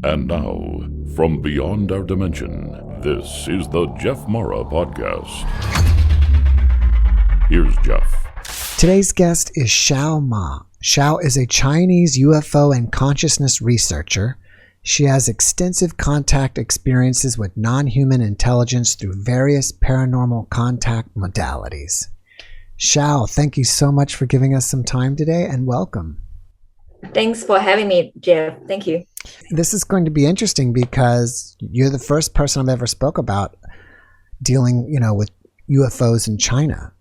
And now, from beyond our dimension, this is the Jeff Mara Podcast. Here's Jeff. Today's guest is Xiao Ma. Xiao is a Chinese UFO and consciousness researcher. She has extensive contact experiences with non-human intelligence through various paranormal contact modalities. Xiao, thank you so much for giving us some time today, and welcome. Thanks for having me, Jeff. Thank you. This is going to be interesting because you're the first person I've ever spoke about dealing, with UFOs in China.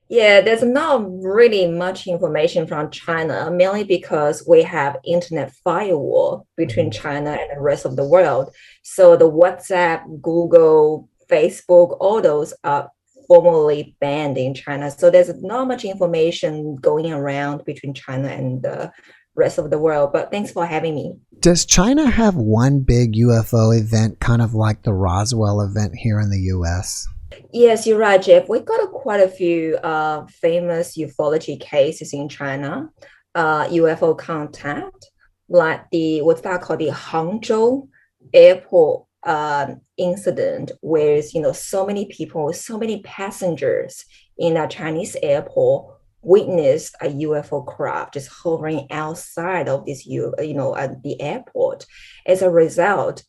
Yeah, there's not really much information from China, mainly because we have internet firewall between China and the rest of the world. So the WhatsApp, Google, Facebook, all those are formally banned in China. So there's not much information going around between China and the rest of the world. But thanks for having me. Does China have one big UFO event, kind of like the Roswell event here in the U.S.? Yes, you're right, Jeff. We got quite a few famous ufology cases in China, UFO contact, like what's that called, the Hangzhou airport incident, where so many people, so many passengers in a Chinese airport witnessed a UFO craft just hovering outside of this, the airport. As a result,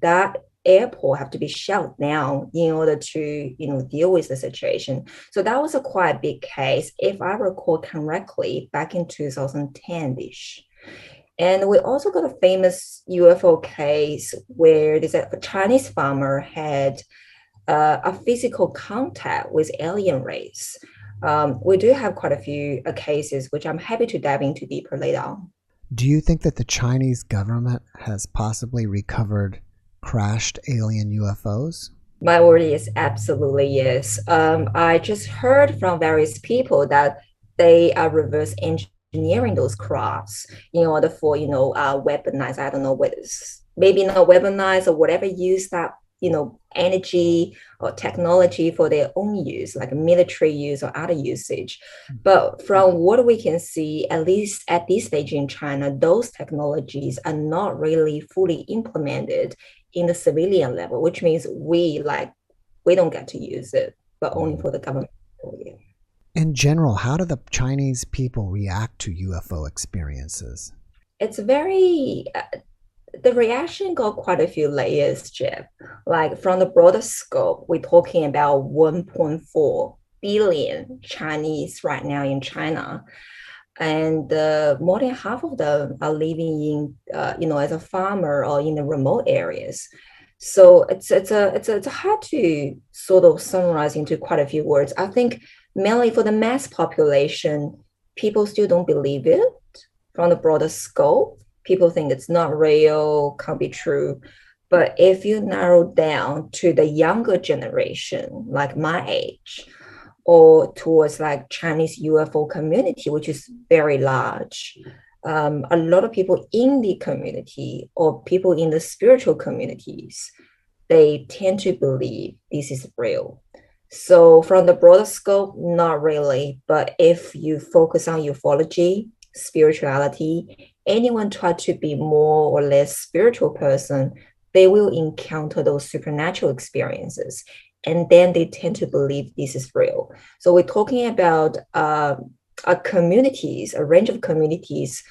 that airport have to be shut down in order to deal with the situation. So that was a quite big case, if I recall correctly, back in 2010-ish. And we also got a famous UFO case where there's a Chinese farmer had a physical contact with alien race. We do have quite a few cases, which I'm happy to dive into deeper later on. Do you think that the Chinese government has possibly recovered crashed alien UFOs? My word is absolutely yes. I just heard from various people that they are reverse engineering those crafts in order for, weaponize, I don't know whether it's maybe not weaponize or whatever, use that, energy or technology for their own use, like military use or other usage. But from what we can see, at least at this stage in China, those technologies are not really fully implemented in the civilian level, which means we don't get to use it, but only for the government. In general, how do the Chinese people react to UFO experiences? It's the reaction got quite a few layers, Jeff. Like from the broader scope, we're talking about 1.4 billion Chinese right now in China. And more than half of them are living in, as a farmer or in the remote areas. So it's hard to sort of summarize into quite a few words. I think mainly for the mass population, people still don't believe it. From the broader scope, people think it's not real, can't be true. But if you narrow down to the younger generation, like my age, or towards like Chinese UFO community, which is very large, a lot of people in the community or people in the spiritual communities, they tend to believe this is real. So from the broader scope, not really. But if you focus on ufology, spirituality, anyone try to be more or less spiritual person, they will encounter those supernatural experiences. And then they tend to believe this is real. So we're talking about a range of communities,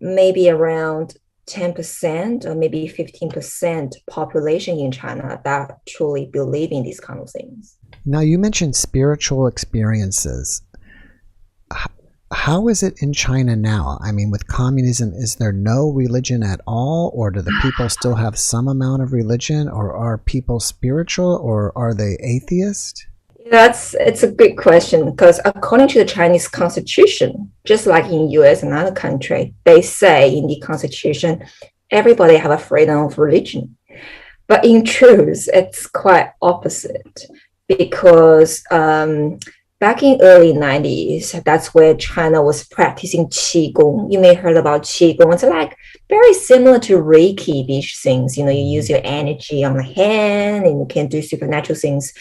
maybe around 10% or maybe 15% population in China that truly believe in these kind of things. Now, you mentioned spiritual experiences. How is it in China now? I mean, with communism, is there no religion at all? Or do the people still have some amount of religion? Or are people spiritual? Or are they atheist? It's a good question, because according to the Chinese constitution, just like in US and other countries, they say in the constitution, everybody have a freedom of religion. But in truth, it's quite opposite, because back in early 90s, that's where China was practicing Qigong. You may have heard about Qigong. It's like very similar to Reiki, these things. You use your energy on the hand and you can do supernatural things.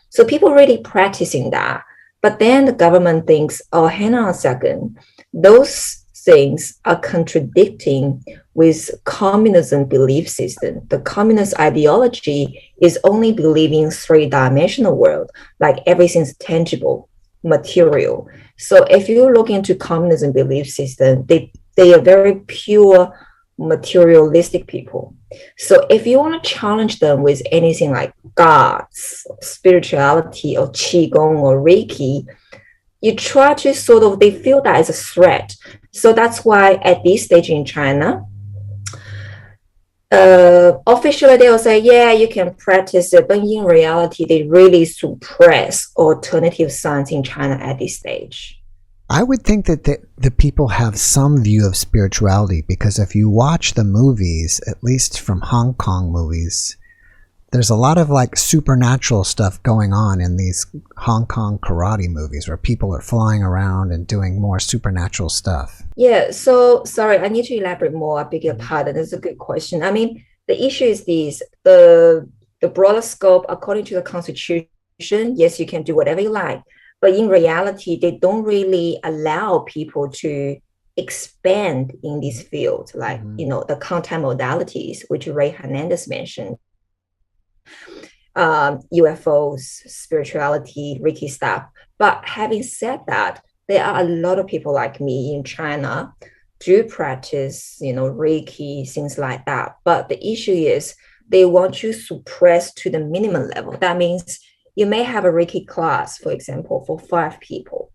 So people really practicing that. But then the government thinks, oh, hang on a second. Those things are contradicting with communism belief system. The communist ideology is only believing three-dimensional world, like everything's tangible, material. So if you look into communism belief system, they are very pure materialistic people. So if you want to challenge them with anything like gods, spirituality, or Qigong or Reiki, you try to sort of, they feel that as a threat. So that's why at this stage in China, officially they'll say, yeah, you can practice it, but in reality, they really suppress alternative science in China at this stage. I would think that the people have some view of spirituality, because if you watch the movies, at least from Hong Kong movies, there's a lot of like supernatural stuff going on in these Hong Kong karate movies where people are flying around and doing more supernatural stuff. Yeah, so sorry, I need to elaborate more. I beg your pardon. It's a good question. I mean, the issue is this, the broader scope, according to the Constitution, yes, you can do whatever you like. But in reality, they don't really allow people to expand in this field, like, the contact modalities, which Ray Hernandez mentioned, UFOs, spirituality, Reiki stuff. But having said that, there are a lot of people like me in China do practice, Reiki, things like that. But the issue is they want you suppress to the minimum level. That means you may have a Reiki class, for example, for 5 people,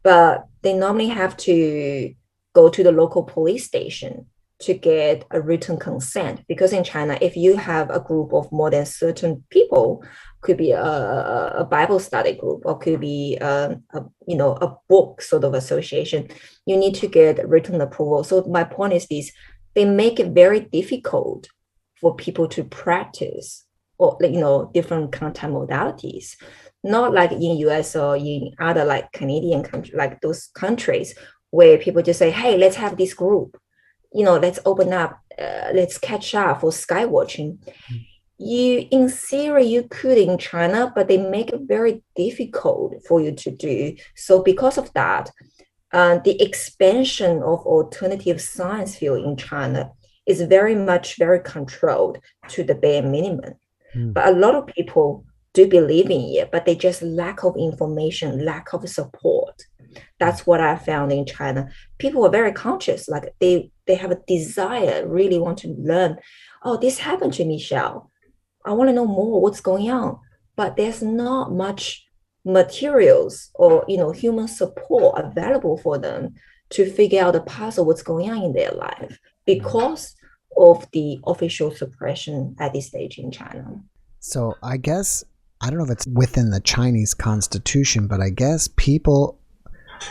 but they normally have to go to the local police station to get a written consent. Because in China, if you have a group of more than certain people, could be a Bible study group, or could be a book sort of association, you need to get written approval. So my point is this: they make it very difficult for people to practice, or different contact modalities. Not like in US or in other like Canadian countries, like those countries where people just say, hey, let's have this group, let's open up, let's catch up for sky watching. In theory, you could in China, but they make it very difficult for you to do. So because of that, the expansion of alternative science field in China is very controlled to the bare minimum. But a lot of people do believe in it, but they just lack of information, lack of support. That's what I found in China. People are very conscious, like they have a desire, really want to learn. Oh, this happened to Michelle. I want to know more what's going on. But there's not much materials or human support available for them to figure out the puzzle, what's going on in their life, because of the official suppression at this stage in China. So I guess, I don't know if it's within the Chinese constitution, but I guess people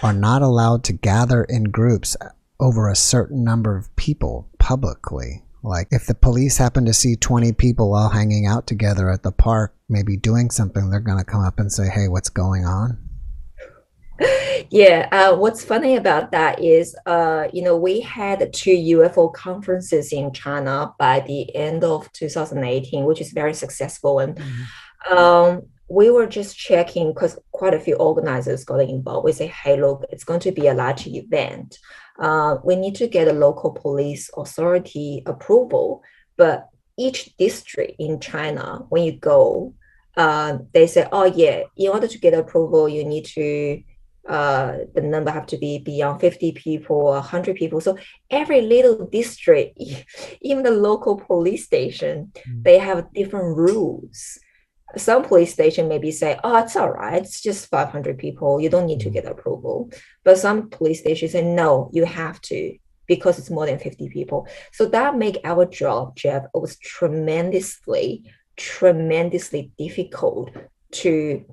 are not allowed to gather in groups over a certain number of people publicly. Like if the police happen to see 20 people all hanging out together at the park, maybe doing something, they're going to come up and say, hey, what's going on? Yeah, what's funny about that is, we had 2 UFO conferences in China by the end of 2018, which is very successful. And we were just checking, because quite a few organizers got involved. We say, hey, look, it's going to be a large event. We need to get a local police authority approval. But each district in China, when you go, they say, oh, yeah, in order to get approval, you need to the number have to be beyond 50 people or 100 people. So every little district, even the local police station, they have different rules. Some police station maybe say, oh, it's all right, it's just 500 people, you don't need to get approval. But some police stations say, no, you have to, because it's more than 50 people. So that make our job, Jeff, it was tremendously difficult to,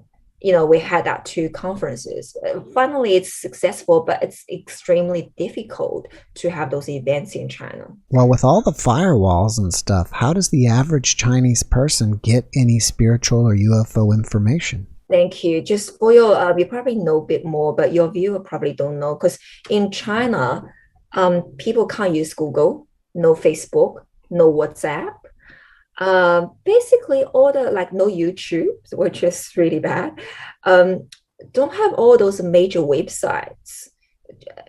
we had that 2 conferences. Finally, it's successful, but it's extremely difficult to have those events in China. Well, with all the firewalls and stuff, how does the average Chinese person get any spiritual or UFO information? Thank you. Just for your, you probably know a bit more, but your viewer probably don't know, because in China, people can't use Google, no Facebook, no WhatsApp. Basically all the, like, no YouTube, which is really bad. Don't have all those major websites.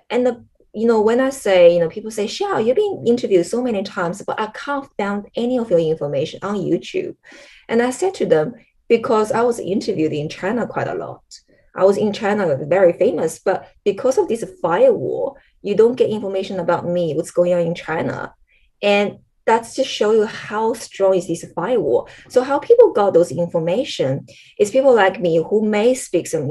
And when I say, people say, Xiao, you've been interviewed so many times, but I can't find any of your information on YouTube. And I said to them, because I was interviewed in China quite a lot. I was in China, very famous, but because of this firewall, you don't get information about me, what's going on in China. And that's to show you how strong is this firewall. So how people got those information is people like me who may speak some,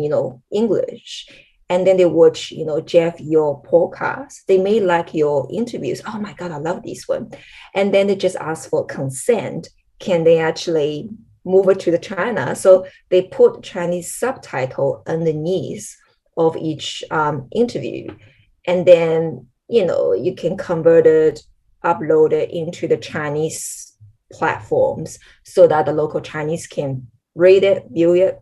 English, and then they watch, Jeff, your podcast. They may like your interviews. Oh my God, I love this one. And then they just ask for consent. Can they actually move it to the China? So they put Chinese subtitle underneath of each interview. And then, you can convert it, upload it into the Chinese platforms so that the local Chinese can read it, view it.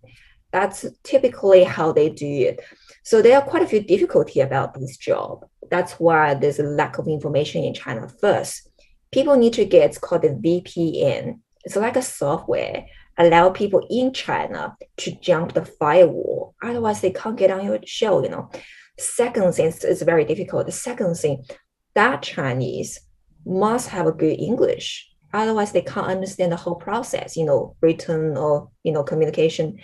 That's typically how they do it. So there are quite a few difficulty about this job. That's why there's a lack of information in China. First, people need to get, it's called the VPN. It's like a software, allow people in China to jump the firewall. Otherwise, they can't get on your show. Second thing, it's very difficult. The second thing, that Chinese must have a good English. Otherwise, they can't understand the whole process, written or, communication.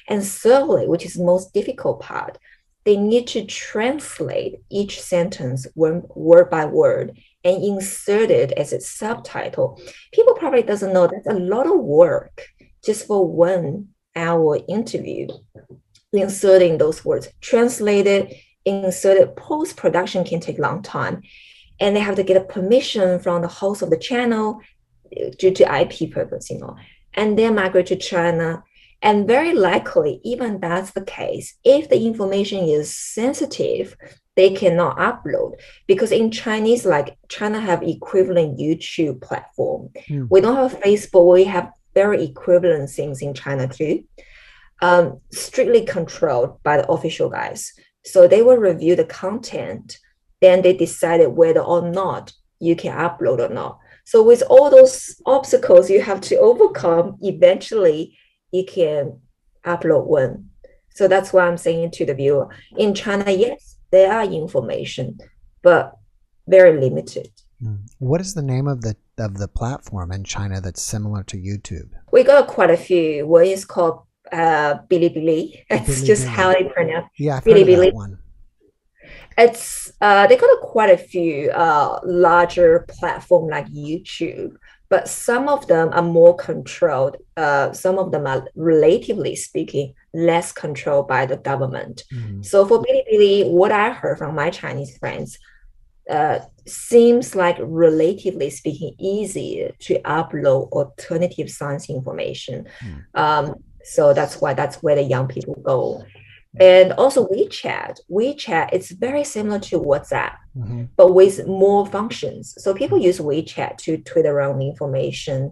And thirdly, which is the most difficult part, they need to translate each sentence word by word and insert it as a subtitle. People probably doesn't know that's a lot of work just for 1 hour interview, inserting those words, translate it, insert it. Post-production can take a long time. And they have to get a permission from the host of the channel due to IP purpose, and then migrate to China. And very likely, even that's the case, if the information is sensitive, they cannot upload, because in Chinese, like China have equivalent YouTube platform. We don't have Facebook. We have very equivalent things in China too, strictly controlled by the official guys. So they will review the content, then they decided whether or not you can upload or not. So with all those obstacles you have to overcome, eventually you can upload one. So that's why I'm saying to the viewer, in China, yes, there are information, but very limited. What is the name of the platform in China that's similar to YouTube? We got quite a few. One is called Bilibili. It's just how they pronounce it. Yeah, I've heard of that one. It's they got quite a few larger platform like YouTube, but some of them are more controlled. Some of them are, relatively speaking, less controlled by the government. So for Bilibili, what I heard from my Chinese friends, seems like, relatively speaking, easier to upload alternative science information. So that's where the young people go. And also WeChat, it's very similar to WhatsApp, but with more functions. So people use WeChat to tweet around information.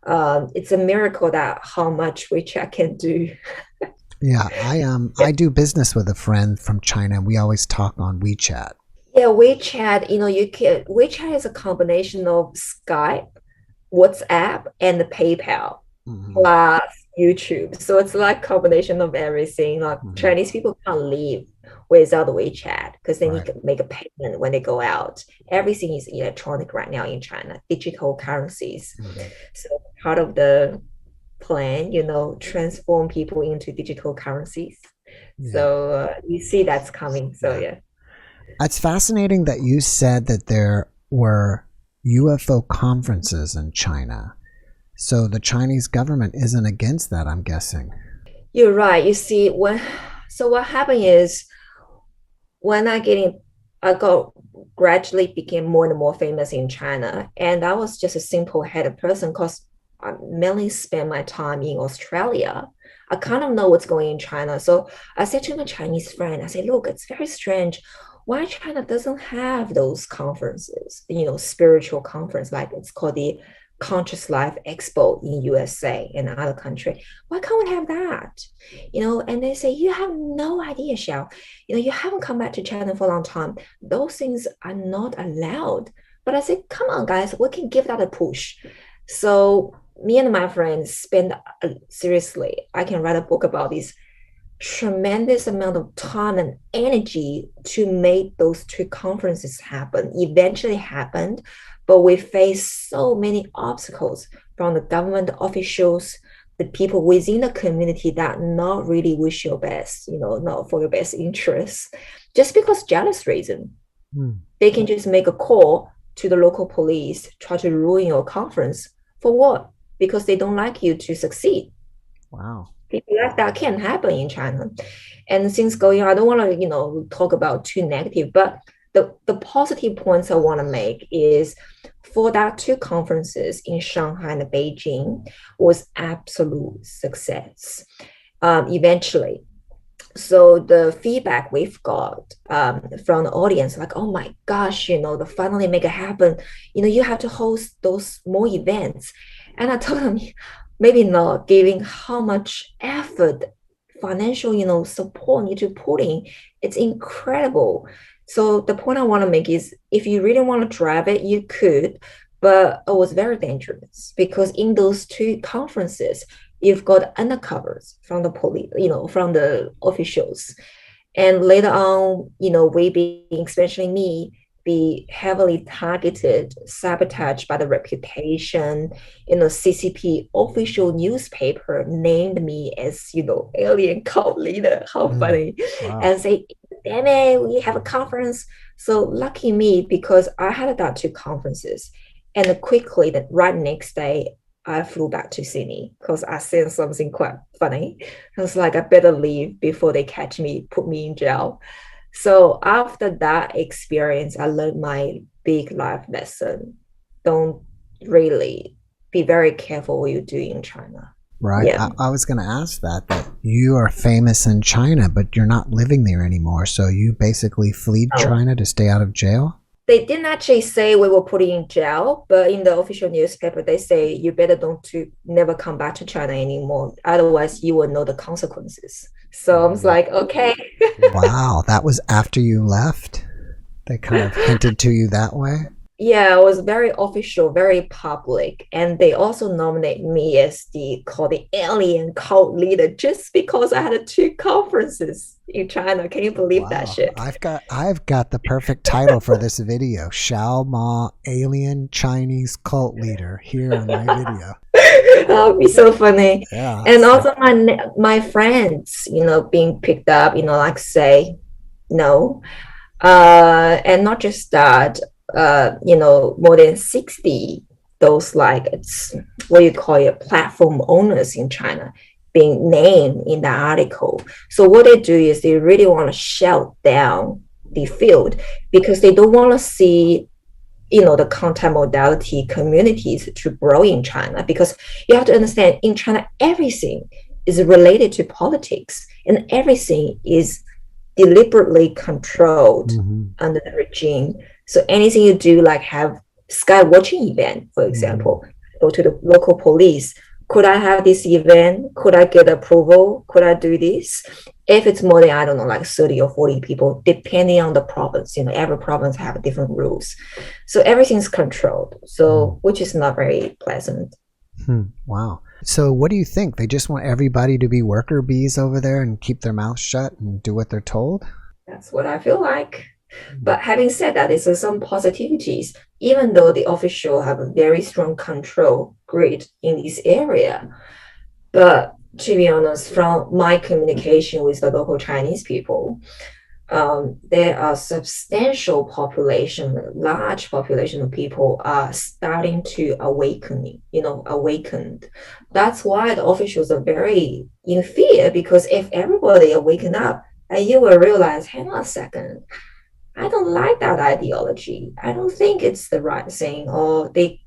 It's a miracle that how much WeChat can do. Yeah, I do business with a friend from China, and we always talk on WeChat. Yeah, WeChat, WeChat is a combination of Skype, WhatsApp, and the PayPal plus YouTube. So it's like combination of everything. Like Chinese people can't live without the WeChat because they need to make a payment when they go out. Everything is electronic right now in China, digital currencies. So part of the plan, transform people into digital currencies. So you see that's coming. So yeah. It's fascinating that you said that there were UFO conferences in China. So the Chinese government isn't against that, I'm guessing. You're right. You see, what happened is when I got gradually became more and more famous in China, and I was just a simple-headed person because I mainly spent my time in Australia. I kind of know what's going on in China. So I said to my Chinese friend, I said, look, it's very strange. Why China doesn't have those conferences, spiritual conference, like it's called the Conscious Life Expo in USA and other country. Why can't we have that? And they say, you have no idea, Xiao. You haven't come back to China for a long time. Those things are not allowed. But I said, come on, guys, we can give that a push. So me and my friends spend, seriously, I can write a book about this, tremendous amount of time and energy to make those two conferences happen. Eventually happened, but we faced so many obstacles from the government officials, the people within the community that not really wish your best, not for your best interests, just because jealous reason. They can just make a call to the local police, try to ruin your conference. For what? Because they don't like you to succeed. Wow. People like that can happen in China. And since going on, I don't want to, talk about too negative, but the positive points I want to make is for that two conferences in Shanghai and Beijing was absolute success. Eventually, so the feedback we've got from the audience, like, oh my gosh, they finally make it happen. You have to host those more events. And I told them, maybe not, giving how much effort, financial, support you to put in. It's incredible. So the point I want to make is, if you really want to drive it, you could, but it was very dangerous because in those two conferences, you've got undercovers from the police, from the officials. And later on, we being, especially me, be heavily targeted, sabotaged by the reputation. CCP official newspaper named me as, alien cult leader. How funny. Wow. And say, damn it, we have a conference. So lucky me, because I had that two conferences. And quickly, the right next day, I flew back to Sydney because I seen something quite funny. I was like, I better leave before they catch me, put me in jail. So after that experience, I learned my big life lesson. Don't really be very careful what you do in China. Right. Yeah. I was going to ask that you are famous in China, but you're not living there anymore. So you basically fled China to stay out of jail? They didn't actually say we were put in jail, but in the official newspaper, they say you better never come back to China anymore. Otherwise, you will know the consequences. So I was like, okay. Wow. That was after you left? They kind of hinted to you that way? Yeah, it was very official, very public. And they also nominated me as the alien cult leader just because I had two conferences in China. Can you believe that shit? I've got the perfect title for this video. Xiao Ma, alien Chinese cult leader, here on my video. That would be so funny. Yeah. And also my friends, being picked up, like say no. And not just that, more than 60 those it's what you call it, platform owners in China being named in the article. So what they do is they really want to shut down the field because they don't want to see the content modality communities to grow in China, because you have to understand, in China everything is related to politics and everything is deliberately controlled under the regime. So anything you do, like have sky watching event, for example, go to the local police. Could I have this event? Could I get approval? Could I do this? If it's more than, I don't know, like 30 or 40 people, depending on the province, every province have different rules. So everything's controlled. So, which is not very pleasant. Wow. So what do you think? They just want everybody to be worker bees over there and keep their mouths shut and do what they're told? That's what I feel like. But having said that, there's some positivities, even though the official have a very strong control grid in this area. But to be honest, from my communication with the local Chinese people, there are substantial population, large population of people are starting to awakened. That's why the officials are very in fear, because if everybody awaken up, and you will realize, hang on a second, I don't like that ideology. I don't think it's the right thing, or they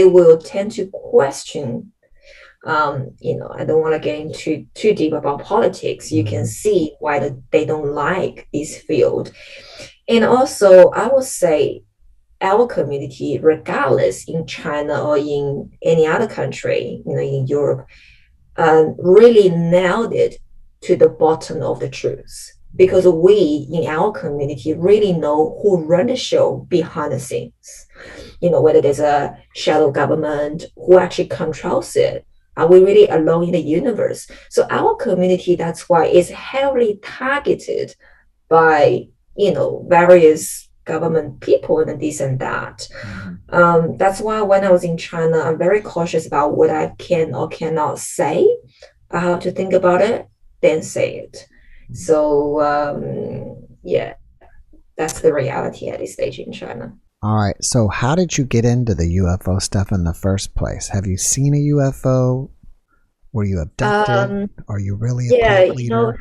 will tend to question. I don't want to get into too deep about politics. You can see why they don't like this field. And also, I would say our community, regardless in China or in any other country, in Europe, really nailed it to the bottom of the truth. Because we in our community really know who run the show behind the scenes. Whether there's a shadow government who actually controls it. Are we really alone in the universe? So our community, that's why, is heavily targeted by, various government people and this and that. That's why when I was in China, I'm very cautious about what I can or cannot say. I have to think about it, then say it. So yeah, that's the reality at this stage in China. All right. So how did you get into the UFO stuff in the first place? Have you seen a UFO? Were you abducted? Are you really a Yeah, cult leader?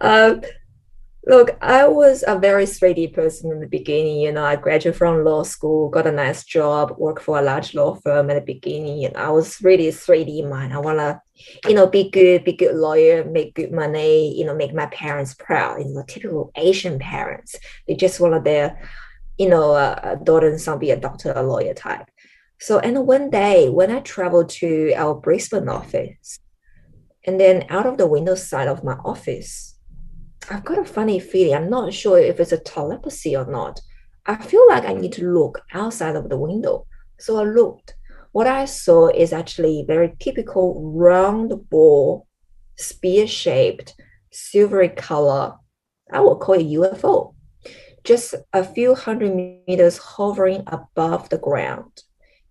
um, Look, I was a very 3D person in the beginning. I graduated from law school, got a nice job, worked for a large law firm at the beginning. And I was really 3D mind. I want to, be good lawyer, make good money, make my parents proud. Typical Asian parents. They just wanted their, daughter and son be a doctor, a lawyer type. So, and one day when I traveled to our Brisbane office, and then out of the window side of my office, I've got a funny feeling. I'm not sure if it's a telepathy or not. I feel like I need to look outside of the window. So I looked. What I saw is actually very typical round ball, spear shaped, silvery color. I would call it UFO. Just a few hundred meters hovering above the ground.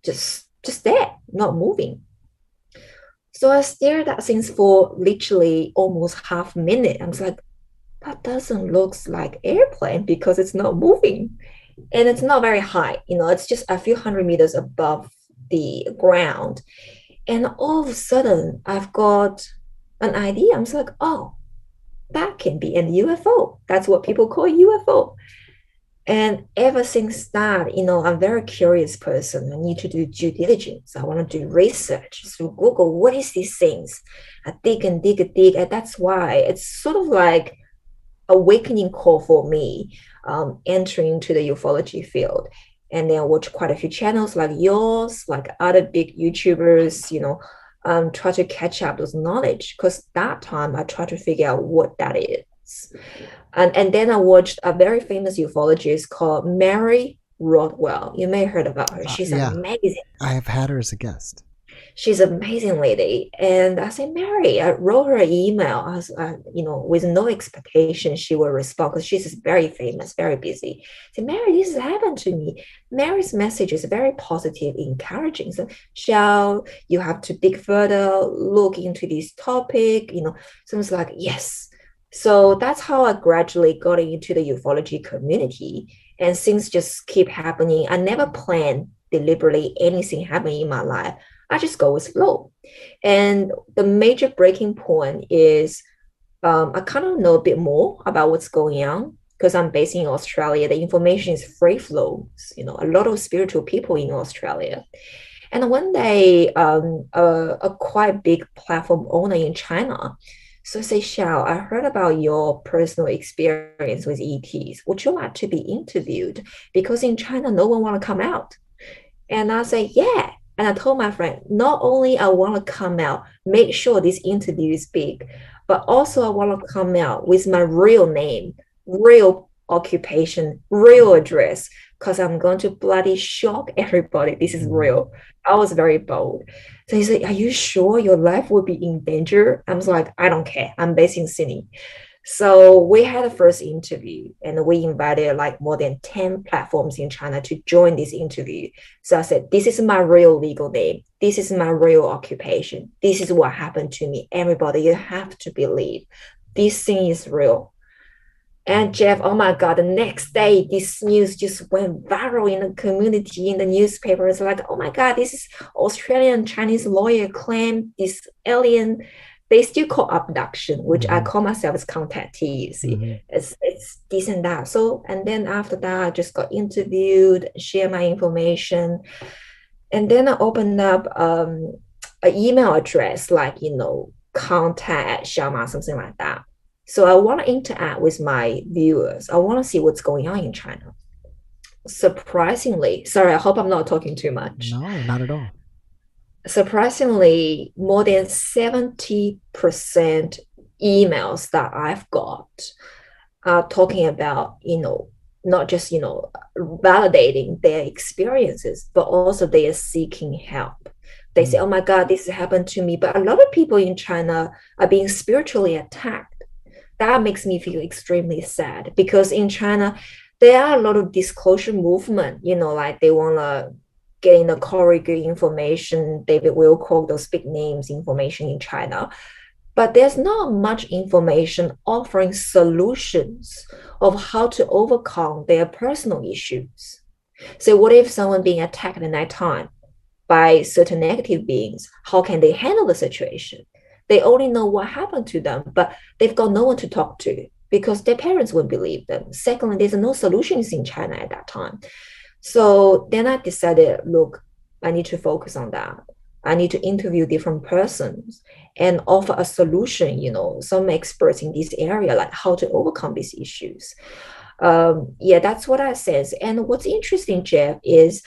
Just there, not moving. So I stared at things for literally almost half a minute. I was like, that doesn't look like airplane because it's not moving and it's not very high. It's just a few hundred meters above the ground. And all of a sudden I've got an idea. I'm like, oh, that can be an UFO. That's what people call UFO. And ever since that, I'm a very curious person. I need to do due diligence. I want to do research. So Google, what is these things? I dig and dig and dig. And that's why it's sort of like awakening call for me, entering into the ufology field. And then I watch quite a few channels like yours, like other big YouTubers, try to catch up those knowledge. Because that time I try to figure out what that is. And then I watched a very famous ufologist called Mary Rodwell. You may have heard about her. She's amazing. I have had her as a guest. She's an amazing lady. And I said, Mary, I wrote her an email. I was, with no expectation she will respond because she's very famous, very busy. I said, Mary, this has happened to me. Mary's message is very positive, encouraging. So, shall you have to dig further, look into this topic? So it's like, yes. So that's how I gradually got into the ufology community. And things just keep happening. I never planned deliberately anything happening in my life. I just go with flow. And the major breaking point is I kind of know a bit more about what's going on because I'm based in Australia. The information is free flow. A lot of spiritual people in Australia. And one day, a quite big platform owner in China, so say, Xiao, I heard about your personal experience with ETs. Would you like to be interviewed? Because in China, no one want to come out. And I say, yeah. And I told my friend, not only I want to come out, make sure this interview is big, but also I want to come out with my real name, real occupation, real address, because I'm going to bloody shock everybody. This is real. I was very bold. So he said, are you sure your life will be in danger? I was like, I don't care. I'm based in Sydney. So we had a first interview and we invited like more than 10 platforms in China to join this interview. So I said, this is my real legal name. This is my real occupation. This is what happened to me. Everybody, you have to believe this thing is real. And Jeff, oh my God, the next day, this news just went viral in the community, in the newspaper. It's like, oh my God, this is Australian Chinese lawyer claim this alien. They still call abduction, which I call myself as contactee. It's this and that. So, and then after that, I just got interviewed, share my information. And then I opened up an email address, like, contact Xiaoma, something like that. So I want to interact with my viewers. I want to see what's going on in China. Surprisingly, sorry, I hope I'm not talking too much. No, not at all. Surprisingly, more than 70% emails that I've got are talking about, not just, validating their experiences, but also they are seeking help. They say, oh my God, this happened to me. But a lot of people in China are being spiritually attacked. That makes me feel extremely sad because in China, there are a lot of disclosure movement, like they want to get in the correct information. David will quote those big names information in China. But there's not much information offering solutions of how to overcome their personal issues. So what if someone being attacked at nighttime by certain negative beings? How can they handle the situation? They only know what happened to them, but they've got no one to talk to because their parents wouldn't believe them. Secondly, there's no solutions in China at that time. So then I decided, look, I need to focus on that. I need to interview different persons and offer a solution, some experts in this area, like how to overcome these issues. That's what I sense. And what's interesting, Jeff, is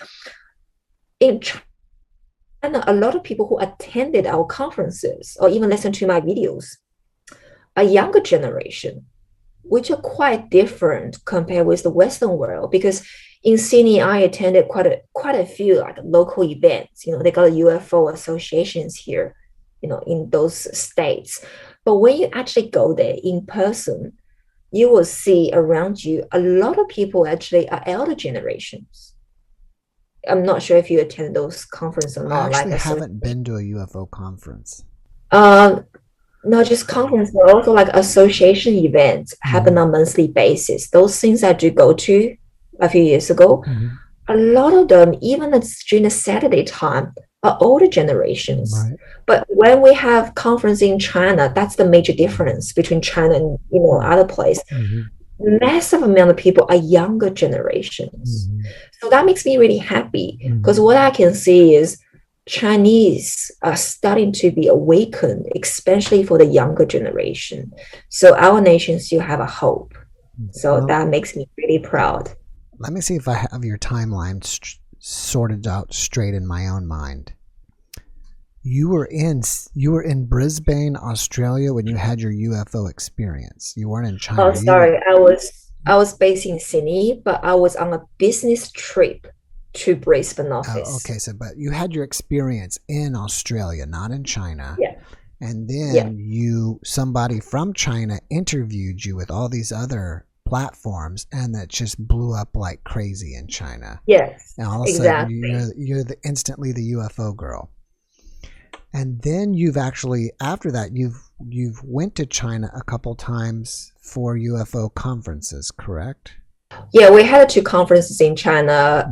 in China, a lot of people who attended our conferences or even listened to my videos are younger generation, which are quite different compared with the Western world. Because in Sydney, I attended quite a few like local events. They got UFO associations here, in those states. But when you actually go there in person, you will see around you a lot of people actually are elder generations. I'm not sure if you attend those conferences or not. I actually haven't been to a UFO conference. Not just conference, but also like association events happen on a monthly basis. Those things I do go to a few years ago, a lot of them, even during the Saturday time, are older generations. Right. But when we have conference in China, that's the major difference between China and other places. Massive amount of people are younger generations. So that makes me really happy because what I can see is Chinese are starting to be awakened, especially for the younger generation. So our nation still have a hope. So that makes me really proud. Let me see if I have your timeline sorted out straight in my own mind. You were in Brisbane, Australia when you had your UFO experience. You weren't in China. Oh, sorry. I was based in Sydney, but I was on a business trip to Brisbane office. Oh, okay, but you had your experience in Australia, not in China. Yeah. And then somebody from China interviewed you with all these other platforms, and that just blew up like crazy in China. Yes, and all of a sudden you're instantly the UFO girl. And then you've actually, after that, you've went to China a couple times for UFO conferences, correct? Yeah, we had 2 conferences in China.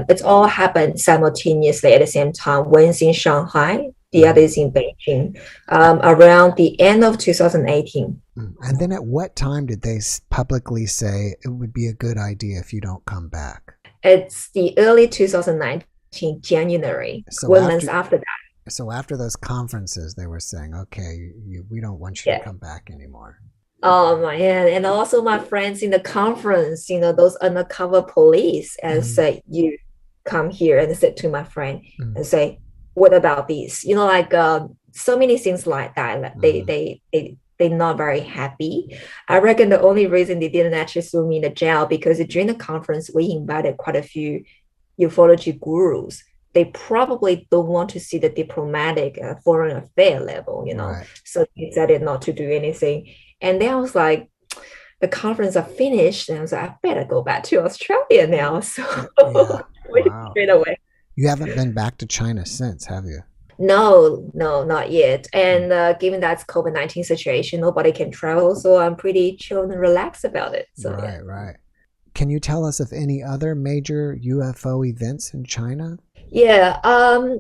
It's all happened simultaneously at the same time. One's in Shanghai, the other is in Beijing, around the end of 2018. And then at what time did they publicly say it would be a good idea if you don't come back? It's the early 2019, January, so 1 month after that. So after those conferences, they were saying, okay, we don't want you to come back anymore. Oh man. And also my friends in the conference, those undercover police, and say, you come here, and said to my friend and say, what about this? So many things like that. They're not very happy. I reckon the only reason they didn't actually throw me in the jail because during the conference, we invited quite a few ufology gurus. They probably don't want to see the diplomatic foreign affair level, Right. So they decided not to do anything. And then I was like, the conference are finished, and I was like, I better go back to Australia now. So Wow. straight away. You haven't been back to China since, have you? No, not yet. And given that's COVID-19 situation, nobody can travel, so I'm pretty chill and relaxed about it. So, Right. Can you tell us of any other major UFO events in China? Yeah,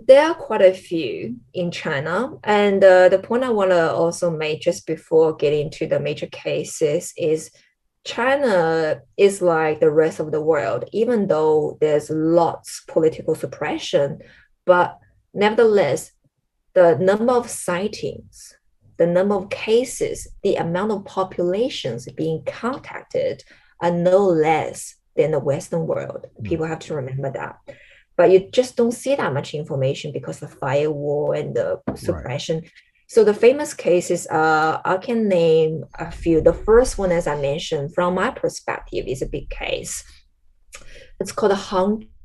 there are quite a few in China. And the point I want to also make just before getting to the major cases is China is like the rest of the world, even though there's lots of political suppression, but nevertheless, the number of sightings, the number of cases, the amount of populations being contacted are no less than the Western world. People have to remember that. But you just don't see that much information because of the firewall and the suppression. Right. So the famous cases, I can name a few. The first one, as I mentioned, from my perspective, is a big case. It's called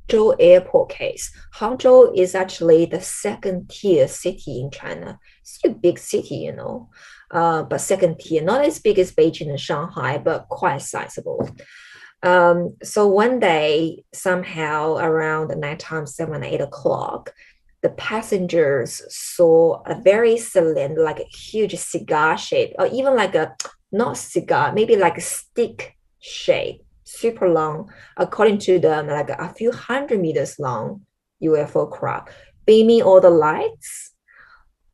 Hangzhou airport case. Hangzhou is actually the second tier city in China. It's a big city, but second tier, not as big as Beijing and Shanghai, but quite sizable. So one day, somehow around the nighttime, 7, 8 o'clock, the passengers saw a very silent, like a huge cigar shape, or even like a not cigar, maybe like a stick shape, super long, according to them, like a few 100 meters long UFO craft, beaming all the lights,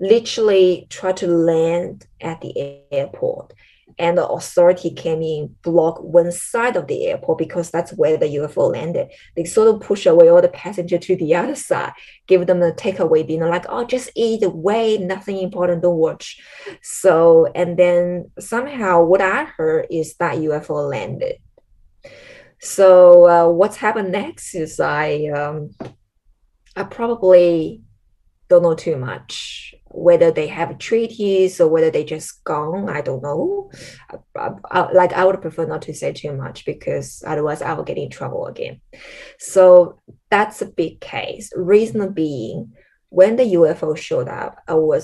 literally try to land at the airport. And the authority came in, block one side of the airport because that's where the UFO landed. They sort of push away all the passenger to the other side, give them a takeaway dinner, like, oh, just eat away, nothing important, don't watch. So, and then somehow what I heard is that UFO landed. So what's happened next is I probably don't know too much. Whether they have treaties or whether they just gone, I don't know. I would prefer not to say too much because otherwise I will get in trouble again. So that's a big case. Reason being, when the UFO showed up, it was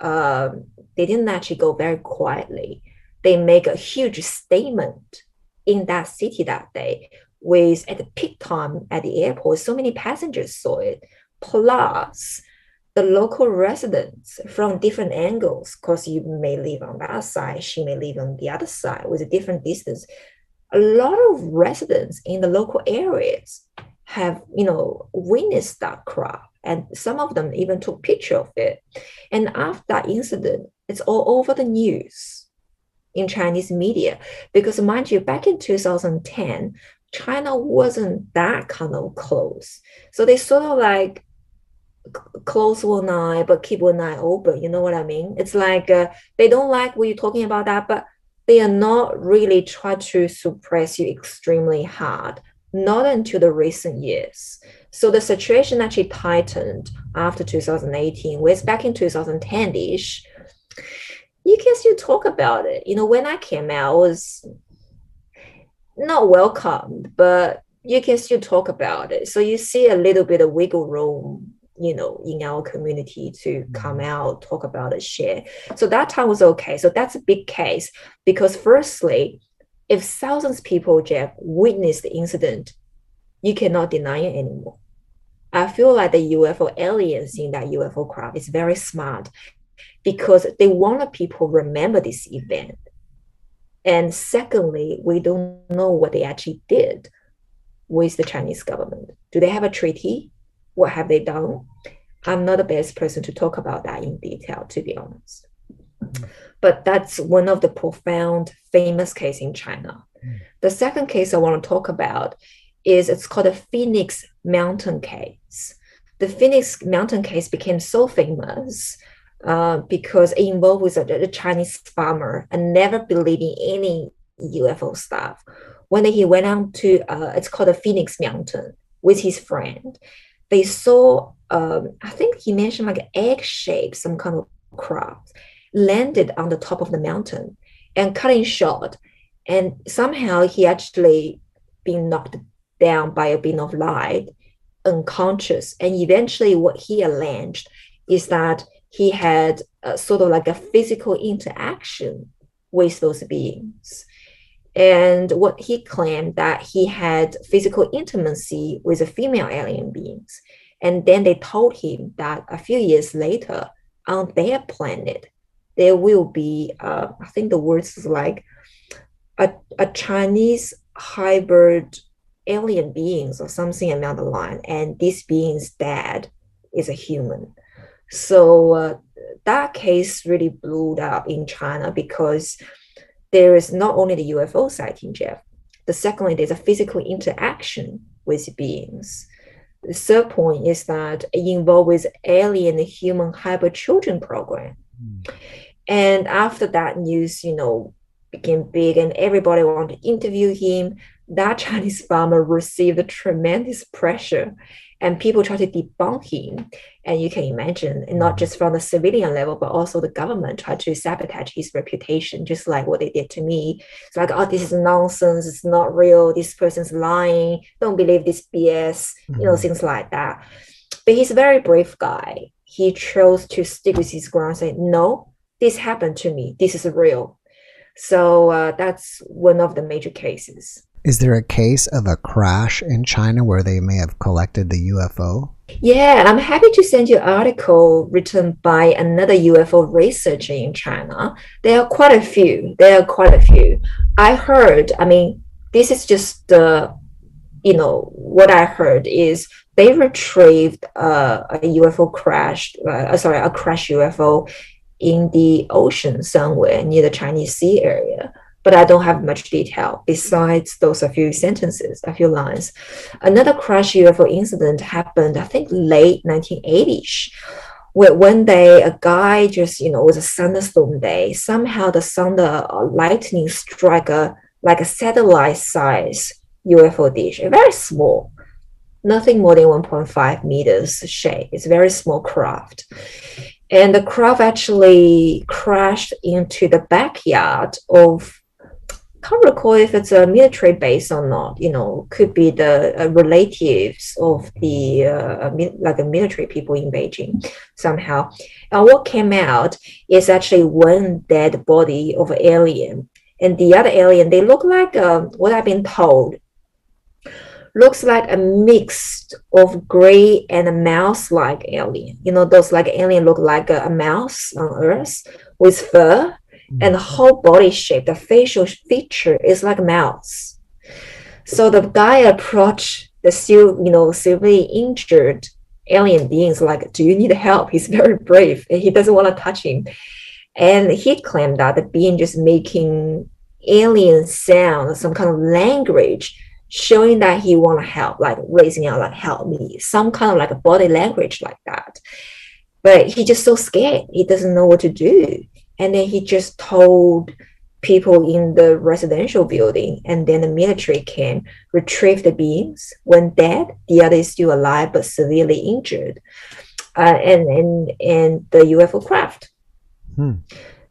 they didn't actually go very quietly. They make a huge statement in that city that day, with at the peak time at the airport, so many passengers saw it. Plus, the local residents from different angles, because you may live on that side, she may live on the other side with a different distance. A lot of residents in the local areas have, witnessed that craft, and some of them even took picture of it. And after that incident, it's all over the news in Chinese media, because mind you, back in 2010, China wasn't that kind of close. So they sort of like close one eye but keep one eye open, you know what I mean? It's like they don't like what you're talking about that, but they are not really trying to suppress you extremely hard, not until the recent years. So the situation actually tightened after 2018, whereas back in 2010-ish, you can still talk about it. When I came out, I was not welcomed, but you can still talk about it. So you see a little bit of wiggle room, in our community to come out, talk about it, share. So that time was okay. So that's a big case because firstly, if thousands of people, Jeff, witnessed the incident, you cannot deny it anymore. I feel like the UFO aliens in that UFO craft is very smart because they want people remember this event. And secondly, we don't know what they actually did with the Chinese government. Do they have a treaty? What have they done? I'm not the best person to talk about that in detail, to be honest. But that's one of the profound, famous case in China. The second case I want to talk about it's called the Phoenix Mountain case. The Phoenix Mountain case became so famous because it involved with a Chinese farmer and never believing any UFO stuff. When he went on to, it's called the Phoenix Mountain with his friend, they saw, I think he mentioned like an egg shape, some kind of craft, landed on the top of the mountain and cut in short. And somehow he actually been knocked down by a beam of light, unconscious. And eventually what he alleged is that he had sort of like a physical interaction with those beings. And what he claimed that he had physical intimacy with the female alien beings. And then they told him that a few years later on their planet, there will be, I think the words is like a Chinese hybrid alien beings or something along the line. And this being's dad is a human. So that case really blew up in China because there is not only the UFO sighting, Jeff. The secondly, there's a physical interaction with beings. The third point is that it involved with alien human hybrid children program. And after that news, became big and everybody wanted to interview him. that Chinese farmer received tremendous pressure, and people try to debunk him. And you can imagine, not just from the civilian level, but also the government tried to sabotage his reputation, just like what they did to me. It's like, oh, this is nonsense. It's not real. This person's lying. Don't believe this BS, things like that. But he's a very brave guy. He chose to stick with his ground and say, no, this happened to me. This is real. So that's one of the major cases. Is there a case of a crash in China where they may have collected the UFO? Yeah, I'm happy to send you an article written by another UFO researcher in China. There are quite a few. I heard, this is just what I heard is they retrieved a UFO crash, a crash UFO in the ocean somewhere near the Chinese Sea area. But I don't have much detail besides those a few lines. Another crash UFO incident happened, I think, late 1980s, where one day a guy just, it was a thunderstorm day. Somehow the lightning struck a satellite size UFO dish, very small, nothing more than 1.5 meters shape. It's a very small craft. And the craft actually crashed into the backyard of, can't recall if it's a military base or not, could be the relatives of the military people in Beijing somehow. And what came out is actually one dead body of an alien, and the other alien, they look like what I've been told, looks like a mix of gray and a mouse-like alien. Those like alien look like a mouse on Earth with fur. And the whole body shape, the facial feature is like a mouse. So the guy approached the severely injured alien beings like, do you need help? He's very brave and he doesn't want to touch him. And he claimed that the being just making alien sound, some kind of language, showing that he want to help, like raising out, like help me, some kind of like a body language like that. But he just so scared. He doesn't know what to do. And then he just told people in the residential building, and then the military came, retrieved the beings. One dead, the other is still alive but severely injured, and the UFO craft.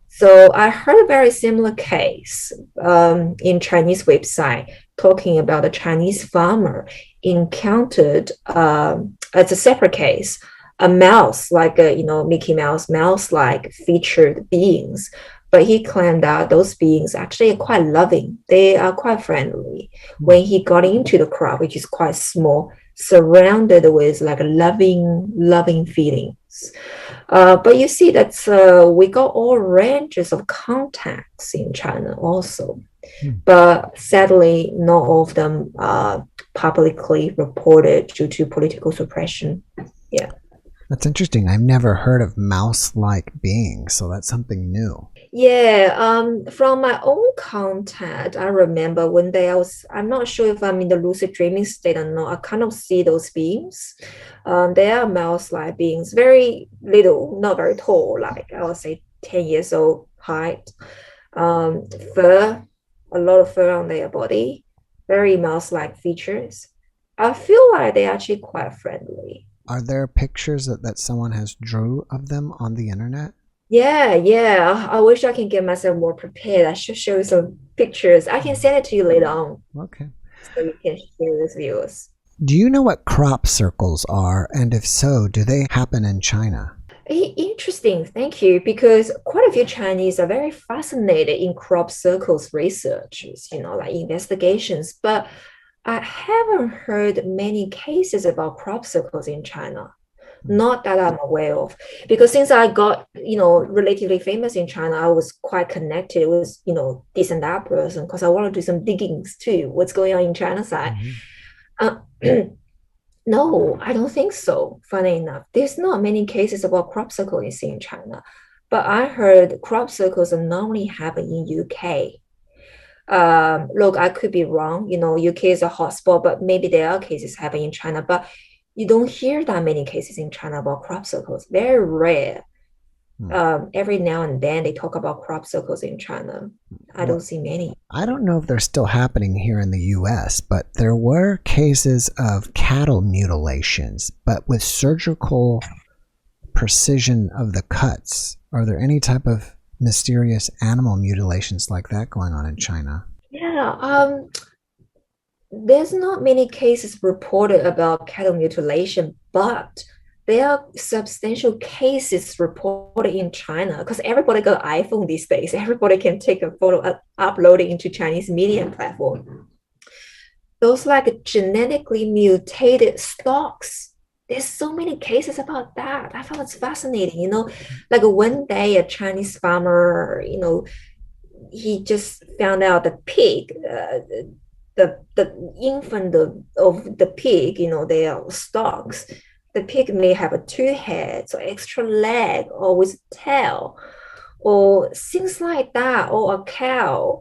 So I heard a very similar case in Chinese website talking about a Chinese farmer encountered, it's a separate case, a mouse, like a Mickey mouse-like featured beings, but he claimed that those beings actually are quite loving. They are quite friendly. When he got into the crowd, which is quite small, surrounded with like loving feelings. But you see that we got all ranges of contacts in China also, but sadly, not all of them are publicly reported due to political suppression. Yeah. That's interesting. I've never heard of mouse-like beings, so that's something new. Yeah, from my own contact, I remember one day I'm not sure if I'm in the lucid dreaming state or not, I kind of see those beings. They are mouse-like beings, very little, not very tall, like I would say 10 years old height. Fur, a lot of fur on their body, very mouse-like features. I feel like they're actually quite friendly. Are there pictures that someone has drew of them on the internet? Yeah. I wish I can get myself more prepared. I should show you some pictures. I can send it to you later on. Okay. So you can share with viewers. Do you know what crop circles are? And if so, do they happen in China? Interesting. Thank you. Because quite a few Chinese are very fascinated in crop circles researches, like investigations. But I haven't heard many cases about crop circles in China. Not that I'm aware of. Because since I got, relatively famous in China, I was quite connected with, this and that person, because I want to do some diggings too, what's going on in China side. No, I don't think so, funny enough. There's not many cases about crop circles you see in China. But I heard crop circles normally happen in UK. Look, I could be wrong. UK is a hotspot, but maybe there are cases happening in China. But you don't hear that many cases in China about crop circles. Very rare. Every now and then they talk about crop circles in China. I don't see many. I don't know if they're still happening here in the US, but there were cases of cattle mutilations, but with surgical precision of the cuts. Are there any type of mysterious animal mutilations like that going on in China? Yeah, there's not many cases reported about cattle mutilation, but there are substantial cases reported in China because everybody got iPhone these days. Everybody can take a photo, upload it into Chinese media platform. Those like genetically mutated stocks. There's so many cases about that. I found it's fascinating. Like one day a Chinese farmer, he just found out the pig, the infant of the pig, they are stocks. The pig may have a two heads or extra leg or with tail or things like that, or a cow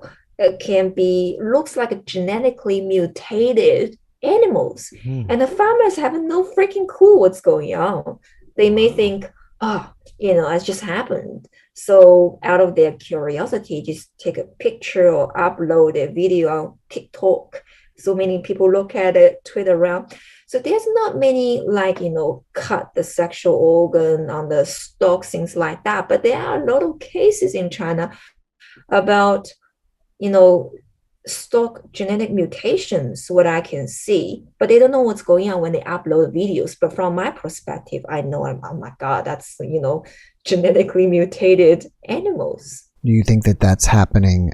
can be looks like a genetically mutated animals. And the farmers have no freaking clue what's going on. They may think, oh, it just happened. So out of their curiosity, just take a picture or upload a video on TikTok. So many people look at it, tweet around. So there's not many cut the sexual organ on the stalk, things like that. But there are a lot of cases in China about, stalk genetic mutations, what I can see, but they don't know what's going on when they upload videos. But from my perspective, I know, oh my God, that's, genetically mutated animals. Do you think that that's happening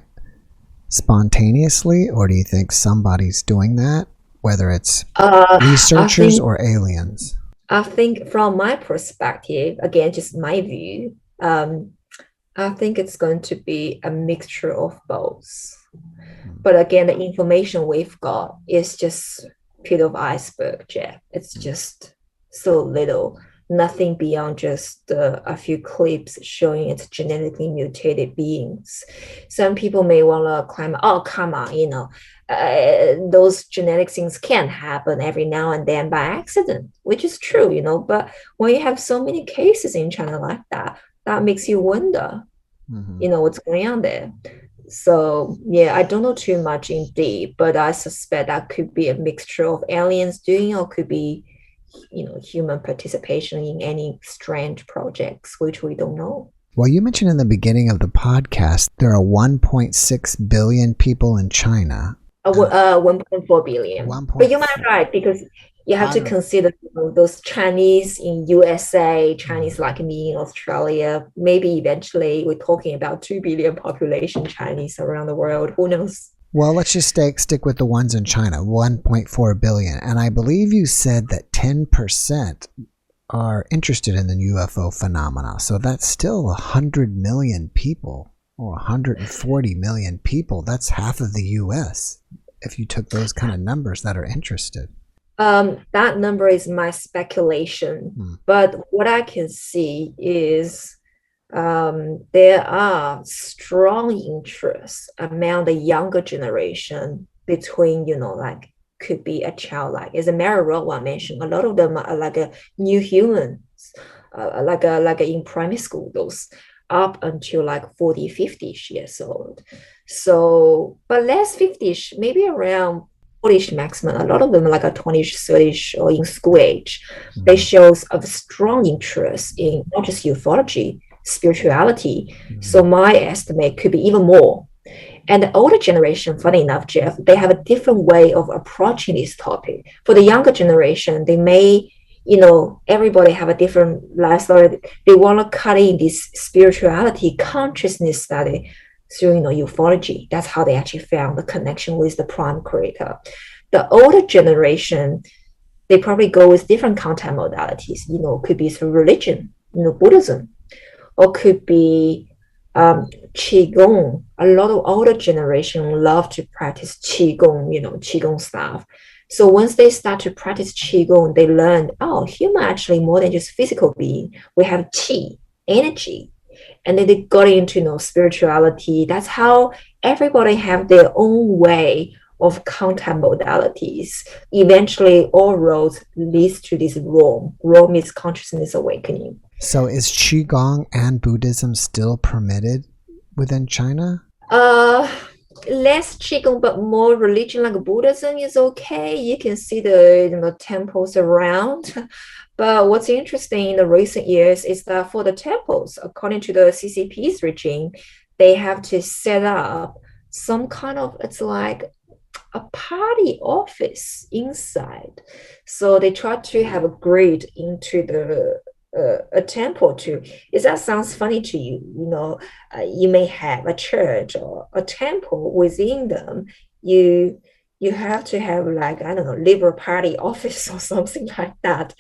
spontaneously, or do you think somebody's doing that, whether it's researchers or aliens? I think from my perspective, again, just my view, I think it's going to be a mixture of both. But again, the information we've got is just pit of iceberg, Jeff. It's just so little, nothing beyond just a few clips showing it's genetically mutated beings. Some people may want to climb, oh, come on, those genetic things can happen every now and then by accident, which is true, but when you have so many cases in China like that, that makes you wonder, what's going on there. So yeah, I don't know too much in deep, but I suspect that could be a mixture of aliens doing, or could be, human participation in any strange projects, which we don't know. Well, you mentioned in the beginning of the podcast, there are 1.6 billion people in China. 1.4 billion. But you might be right, because you have to consider those Chinese in USA, Chinese like me in Australia. Maybe eventually we're talking about 2 billion population Chinese around the world. Who knows? Well, let's just stick with the ones in China, 1.4 billion. And I believe you said that 10% are interested in the UFO phenomena. So that's still 100 million people, or 140 million people. That's half of the US, if you took those kind of numbers that are interested. That number is my speculation, but what I can see is there are strong interests among the younger generation between, could be a child, as Mary Rowan mentioned, a lot of them are like a new humans, like in primary school, those up until like 40, 50 years old. So, but less 50ish, maybe around 40ish maximum. A lot of them like a 20ish, 30ish, or in school age. They show a strong interest in not just ufology, spirituality. So my estimate could be even more. And the older generation, funny enough, Jeff, they have a different way of approaching this topic. For the younger generation, they may, everybody have a different lifestyle. They want to cut in this spirituality consciousness study through, ufology. That's how they actually found the connection with the prime creator. The older generation, they probably go with different contact modalities. Could be through religion, Buddhism, or could be Qigong. A lot of older generation love to practice Qigong, Qigong stuff. So once they start to practice Qigong, they learn, human actually more than just physical being. We have Qi, energy. And then they got into spirituality. That's how everybody have their own way of contact modalities. Eventually, all roads leads to this Rome. Rome is consciousness awakening. So is Qigong and Buddhism still permitted within China? Less Qigong, but more religion like Buddhism is okay. You can see the temples around. But what's interesting in the recent years is that for the temples, according to the CCP's regime, they have to set up some kind of, it's like a party office inside. So they try to have a grid into the a temple too. Is that sounds funny to you? You may have a church or a temple within them. You have to have, like, I don't know, Liberal Party office or something like that.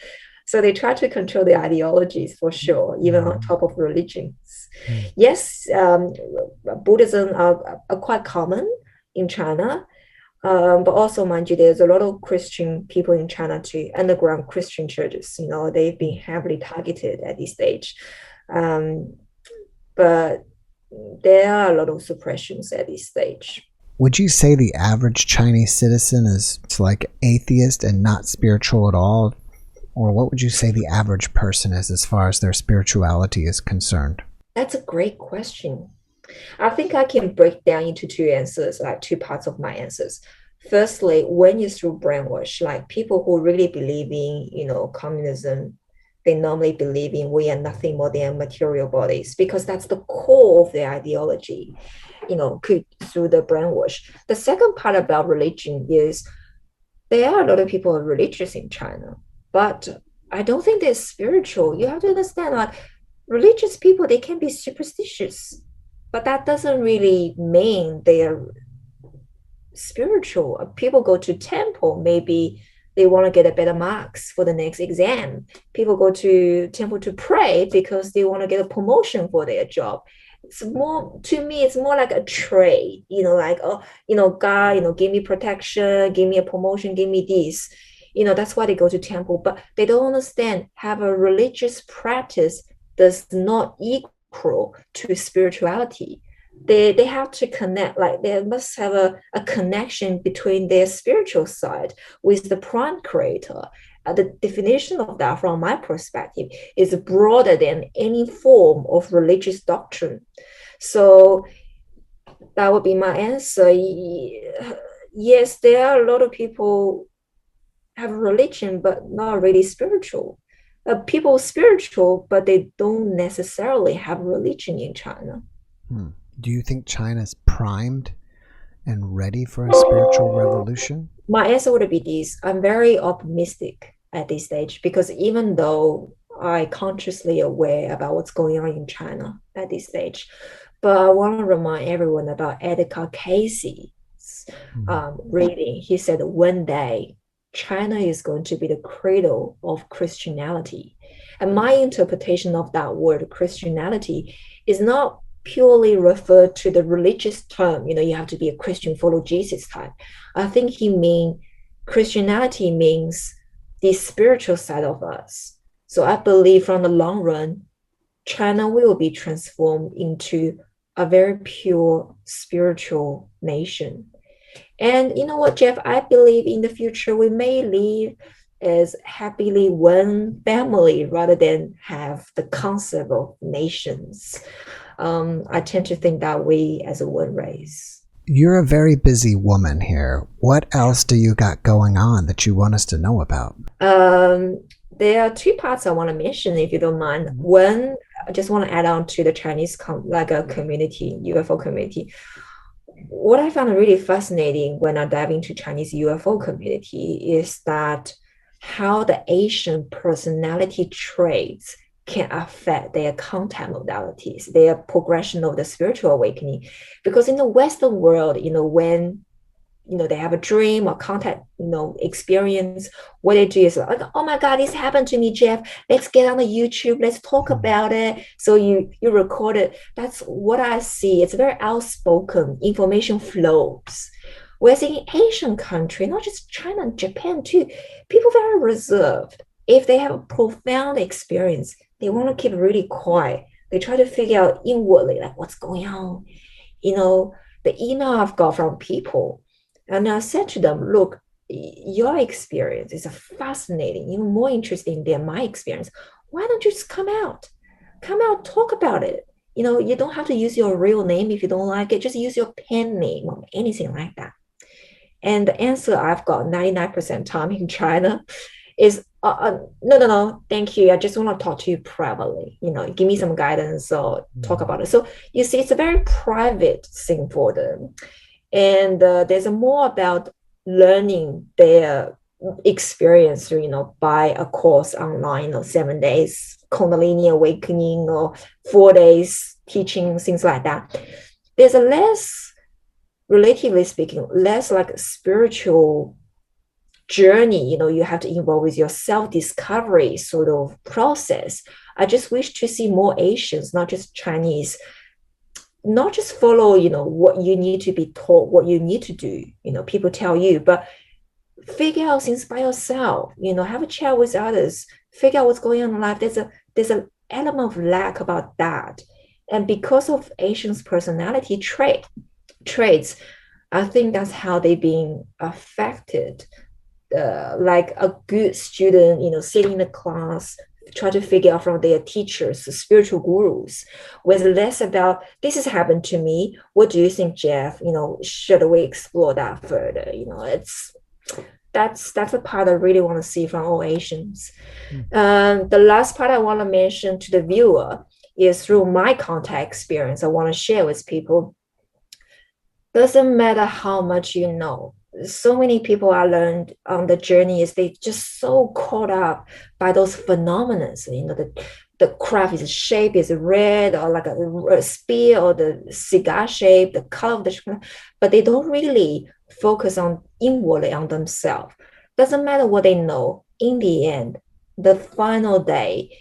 So they try to control the ideologies for sure, even on top of religions. Yes, Buddhism are quite common in China. But also, mind you, there's a lot of Christian people in China too, underground Christian churches. They've been heavily targeted at this stage. But there are a lot of suppressions at this stage. Would you say the average Chinese citizen is like atheist and not spiritual at all? Or what would you say the average person is as far as their spirituality is concerned? That's a great question. I think I can break down into two answers, like two parts of my answers. Firstly, when you're through brainwash, like people who really believe in, communism, they normally believe in we are nothing more than material bodies because that's the core of their ideology, through the brainwash. The second part about religion is there are a lot of people who are religious in China, but I don't think they're spiritual. You have to understand, like, religious people, they can be superstitious, but that doesn't really mean they are spiritual. People go to temple, maybe they want to get a better marks for the next exam. People go to temple to pray because they want to get a promotion for their job. It's more, to me, it's more like a trade, like, oh, God, give me protection, give me a promotion, give me this. That's why they go to temple, but they don't understand have a religious practice does not equal to spirituality. They have to connect, like they must have a connection between their spiritual side with the prime creator. The definition of that from my perspective is broader than any form of religious doctrine. So that would be my answer. Yes, there are a lot of people have religion but not really spiritual. People spiritual, but they don't necessarily have religion in China. Do you think China's primed and ready for a spiritual revolution? My answer would be this. I'm very optimistic at this stage because even though I consciously aware about what's going on in China at this stage, but I want to remind everyone about Edgar Casey's reading. He said one day China is going to be the cradle of Christianity. And my interpretation of that word Christianity is not purely referred to the religious term, you have to be a Christian, follow Jesus type. I think Christianity means the spiritual side of us. So I believe from the long run, China will be transformed into a very pure spiritual nation. And you know what, Jeff, I believe in the future we may live as happily one family rather than have the concept of nations. I tend to think that we as a one race. You're a very busy woman here. What else do you got going on that you want us to know about? There are two parts I want to mention, if you don't mind. One, I just want to add on to the Chinese community, UFO community. What I found really fascinating when I dive into Chinese UFO community is that how the Asian personality traits can affect their contact modalities, their progression of the spiritual awakening. Because in the Western world, when they have a dream or contact, experience, what they do is like, oh my God, this happened to me, Jeff. Let's get on the YouTube. Let's talk about it. So you record it. That's what I see. It's very outspoken. Information flows. Whereas in Asian country, not just China, Japan too, people very reserved. If they have a profound experience, they want to keep it really quiet. They try to figure out inwardly, like what's going on. The email I've got from people, and I said to them, look, your experience is fascinating, even more interesting than my experience. why don't you just come out, talk about it. You don't have to use your real name if you don't like it. Just use your pen name or anything like that. And the answer I've got 99% time in China is no, no, no, thank you. I just want to talk to you privately. Give me some guidance or talk about it. So you see, it's a very private thing for them. And there's a more about learning their experience, by a course online or 7 days Kundalini awakening or 4 days teaching, things like that. There's a less, relatively speaking, less like spiritual journey. You have to involve with your self-discovery sort of process. I just wish to see more Asians, not just Chinese, not just follow, what you need to be taught, what you need to do, people tell you, but figure out things by yourself, have a chat with others, figure out what's going on in life. There's an element of lack about that. And because of Asians' personality traits, I think that's how they've been affected. Like a good student, sitting in the class, try to figure out from their teachers, spiritual gurus, with less about this has happened to me. What do you think, Jeff? Should we explore that further? That's the part I really want to see from all Asians. The last part I want to mention to the viewer is through my contact experience. I want to share with people. Doesn't matter how much you know. So many people I learned on the journey is they just so caught up by those phenomena. The craft is shape is red or like a spear or the cigar shape, the color of the, but they don't really focus on inwardly on themselves. Doesn't matter what they know. In the end, the final day,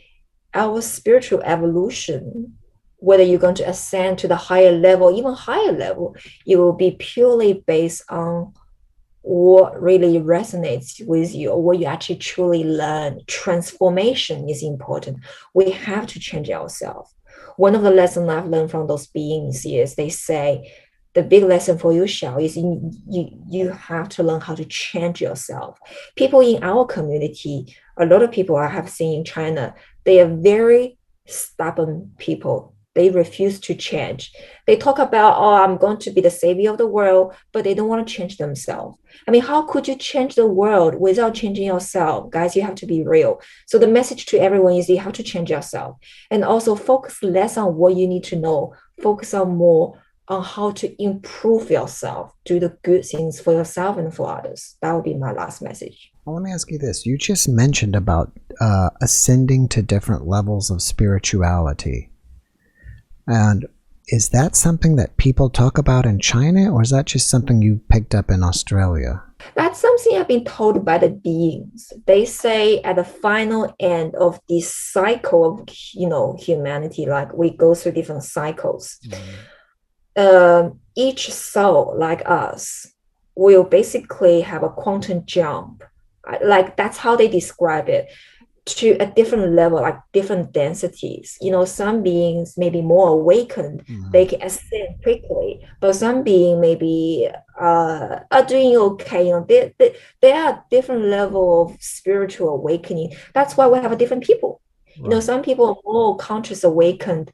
our spiritual evolution, whether you're going to ascend to the higher level, even higher level, it will be purely based on what really resonates with you or what you actually truly learn. Transformation is important. We have to change ourselves. One of the lessons I've learned from those beings is they say, the big lesson for you, Xiao, is you have to learn how to change yourself. People in our community, a lot of people I have seen in China, they are very stubborn people. They refuse to change. They talk about, oh, I'm going to be the savior of the world, but they don't want to change themselves. I mean, how could you change the world without changing yourself? Guys, you have to be real. So the message to everyone is you have to change yourself and also focus less on what you need to know, focus on more on how to improve yourself, do the good things for yourself and for others. That would be my last message. Well, let me ask you this. You just mentioned about ascending to different levels of spirituality. And is that something that people talk about in China, or is that just something you picked up in Australia? That's something I've been told by the beings. They say at the final end of this cycle of, humanity, like we go through different cycles. Each soul, like us, will basically have a quantum jump. Like that's how they describe it, to a different level, like different densities. Some beings may be more awakened, they can ascend quickly, but some beings maybe are doing okay. They are different level of spiritual awakening. That's why we have a different people. Right. Some people are more conscious, awakened,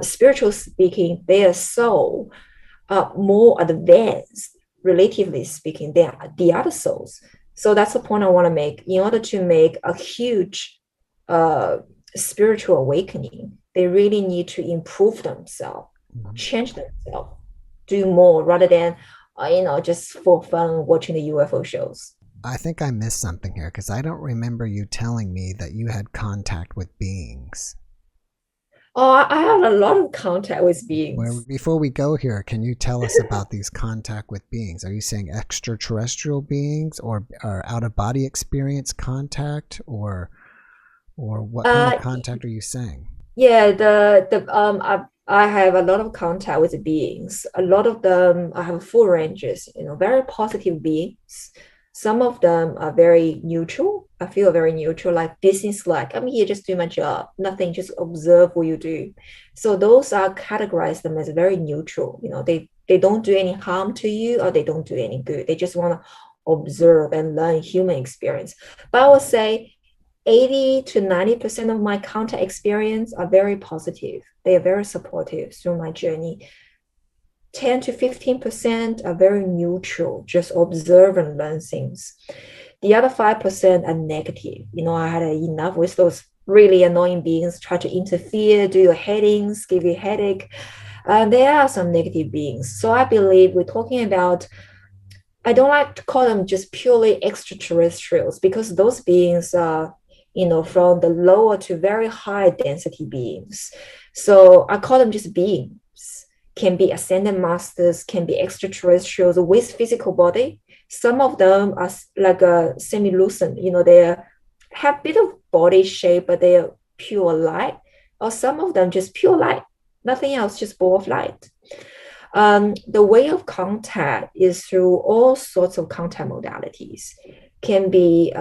spiritual speaking, their soul more advanced, relatively speaking, than the other souls. So that's the point I want to make. In order to make a huge spiritual awakening, they really need to improve themselves, change themselves, do more rather than, just for fun watching the UFO shows. I think I missed something here because I don't remember you telling me that you had contact with beings. Oh, I have a lot of contact with beings. Well, before we go here, can you tell us about these contact with beings? Are you saying extraterrestrial beings or out-of-body experience contact, or what kind of contact are you saying? Yeah, I have a lot of contact with the beings. A lot of them I have full ranges, very positive beings. Some of them are very neutral. I feel very neutral, like business-like. I'm here just do my job, nothing, just observe what you do. So those are categorized them as very neutral. They don't do any harm to you or they don't do any good. They just want to observe and learn human experience. But I would say 80 to 90% of my contact experience are very positive. They are very supportive through my journey. 10 to 15% are very neutral, just observe and learn things. The other 5% are negative. I had enough with those really annoying beings, try to interfere, do your headings, give you a headache. There are some negative beings. So I believe we're talking about, I don't like to call them just purely extraterrestrials, because those beings are, from the lower to very high density beings. So I call them just beings. Can be ascended masters, can be extraterrestrials with physical body. Some of them are like a semi-lucent, they have a bit of body shape, but they are pure light. Or some of them just pure light, nothing else, just ball of light. The way of contact is through all sorts of contact modalities. Can be,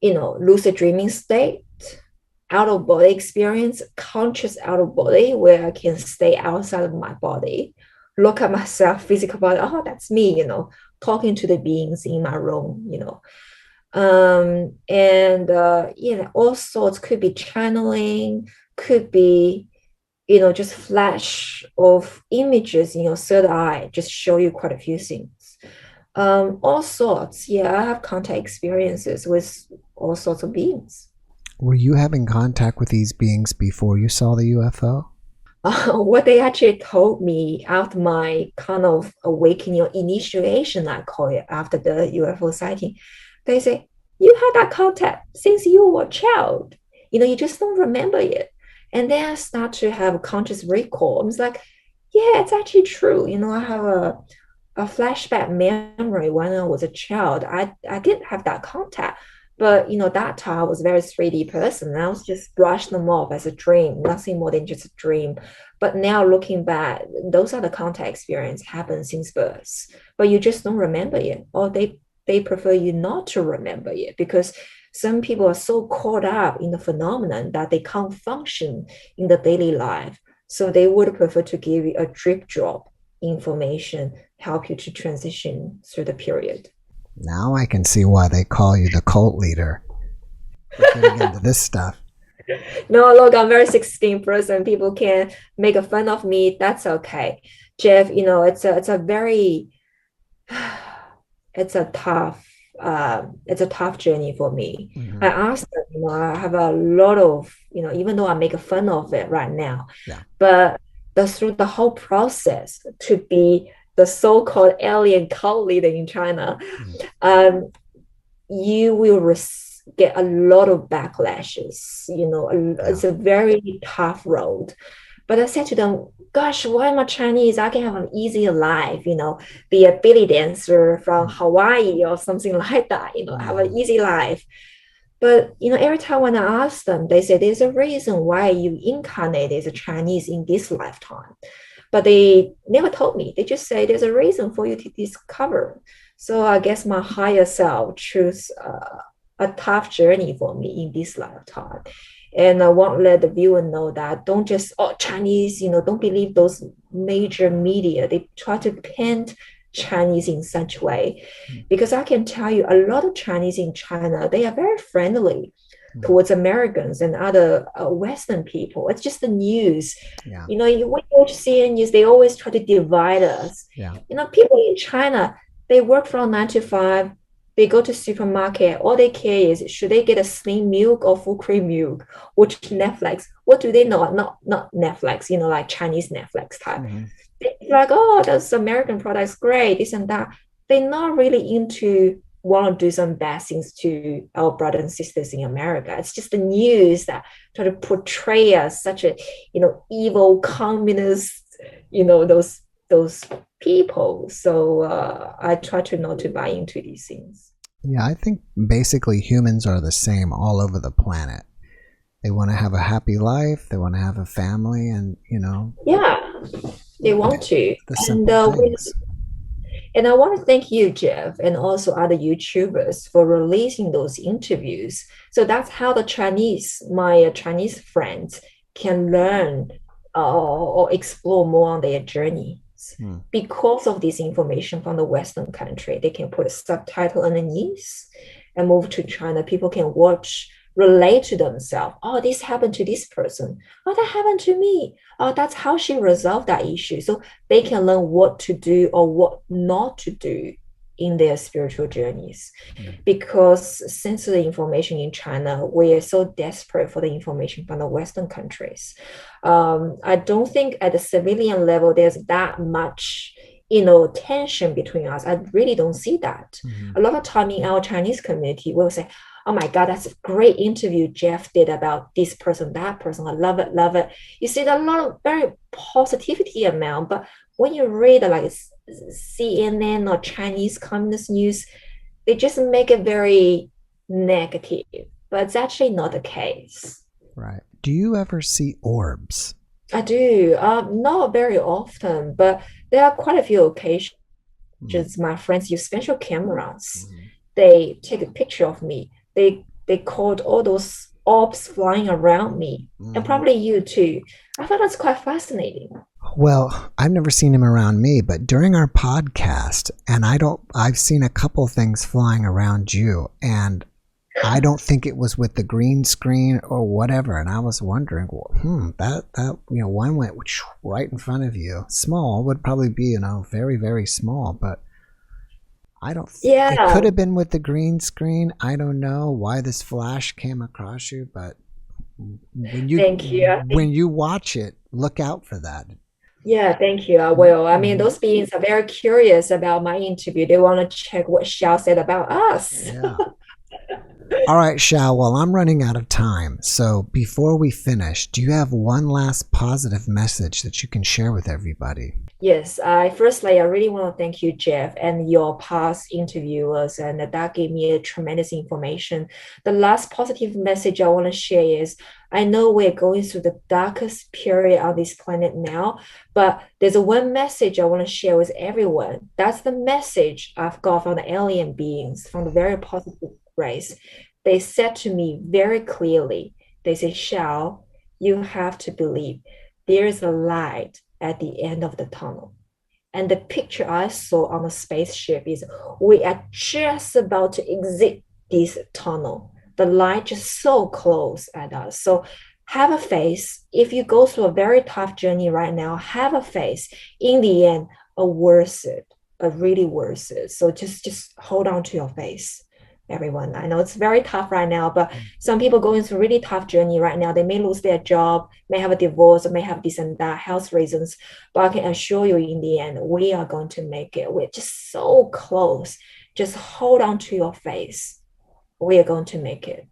lucid dreaming state, out of body experience, conscious out of body, where I can stay outside of my body, look at myself, physical body. Oh, that's me, talking to the beings in my room, all sorts. Could be channeling, could be, just flash of images in your third eye, just show you quite a few things. All sorts. Yeah, I have contact experiences with all sorts of beings. Were you having contact with these beings before you saw the UFO? What they actually told me after my kind of awakening or initiation, I call it, after the UFO sighting, they say, you had that contact since you were a child. You just don't remember it. And then I start to have a conscious recall. I was like, yeah, it's actually true. I have a flashback memory when I was a child. I did have that contact. But, that time I was a very 3D person. And I was just brushing them off as a dream, nothing more than just a dream. But now looking back, those are the contact experience happened since birth. But you just don't remember it. Or they prefer you not to remember it, because some people are so caught up in the phenomenon that they can't function in the daily life. So they would prefer to give you a drip drop information, help you to transition through the period. Now I can see why they call you the cult leader for getting into this stuff. No, look, I'm a very 16 person. People can make a fun of me. That's okay. Jeff, it's a very, it's a tough journey for me. Mm-hmm. I asked them, I have a lot of, even though I make a fun of it right now, but through the whole process to be the so-called alien cult leader in China, you will get a lot of backlashes. It's a very tough road. But I said to them, gosh, why am I Chinese? I can have an easier life, be a belly dancer from Hawaii or something like that, have an easy life. But, every time when I ask them, they say there's a reason why you incarnated as a Chinese in this lifetime. But they never told me. They just say there's a reason for you to discover. So I guess my higher self chose a tough journey for me in this lifetime. And I want to let the viewer know that don't just, Chinese, don't believe those major media. They try to paint Chinese in such way. Because I can tell you, a lot of Chinese in China, they are very friendly towards Americans and other Western people. It's just the news. Yeah. When you watch CNN news, they always try to divide us. Yeah. People in China, they work from 9 to 5. They go to supermarket. All they care is, should they get a skim milk or full cream milk? Which Netflix? What do they know? Not Netflix, like Chinese Netflix type. Mm-hmm. They're like, those American products, great, this and that. They're not really into want to do some bad things to our brothers and sisters in America. It's just the news that try to portray us such a, evil communist, those people. So I try to not to buy into these things. Yeah, I think basically humans are the same all over the planet. They want to have a happy life. They want to have a family, and Yeah, they want to. The simple things. And I want to thank you, Jeff, and also other YouTubers for releasing those interviews. So that's how my Chinese friends can learn or explore more on their journey. Because of this information from the Western country, they can put a subtitle underneath. and move to China, people can watch, relate to themselves. Oh, this happened to this person. Oh, that happened to me. Oh, that's how she resolved that issue. So they can learn what to do or what not to do in their spiritual journeys. Because since the information in China, we are so desperate for the information from the Western countries. I don't think at the civilian level there's that much tension between us. I really don't see that. A lot of time in our Chinese community, we'll say, oh my God, that's a great interview Jeff did about this person, that person. I love it, love it. You see a lot of very positivity amount, but when you read like CNN or Chinese Communist news, they just make it very negative, but it's actually not the case. Right. Do you ever see orbs? I do, not very often, but there are quite a few occasions. My friends use special cameras. They take a picture of me. They caught all those orbs flying around me, and probably you too. I thought that's quite fascinating. Well, I've never seen him around me, but during our podcast, and I've seen a couple things flying around you, and I don't think it was with the green screen or whatever. And I was wondering, that one went right in front of you. Small would probably be, very, very small, but I don't think it could have been with the green screen. I don't know why this flash came across you, but when you watch it, look out for that. Yeah, thank you. I will. I mean, those beings are very curious about my interview. They want to check what Xiao said about us. Yeah. All right, Xiao, well, I'm running out of time. So before we finish, do you have one last positive message that you can share with everybody? Yes. Firstly, I really want to thank you, Jeff, and your past interviewers, and that gave me a tremendous information. The last positive message I want to share is, I know we're going through the darkest period on this planet now, but there's one message I want to share with everyone. That's the message I've got from the alien beings, from the very positive race. They said to me very clearly, they say, Xiao, you have to believe there is a light at the end of the tunnel. And the picture I saw on the spaceship is we are just about to exit this tunnel. The light just so close at us. So have a faith. If you go through a very tough journey right now, have a faith. In the end, worth it, really worth it. So just hold on to your faith, everyone. I know it's very tough right now, but some people going through a really tough journey right now. They may lose their job, may have a divorce, or may have this and that, health reasons. But I can assure you, in the end, we are going to make it. We're just so close. Just hold on to your faith. We are going to make it.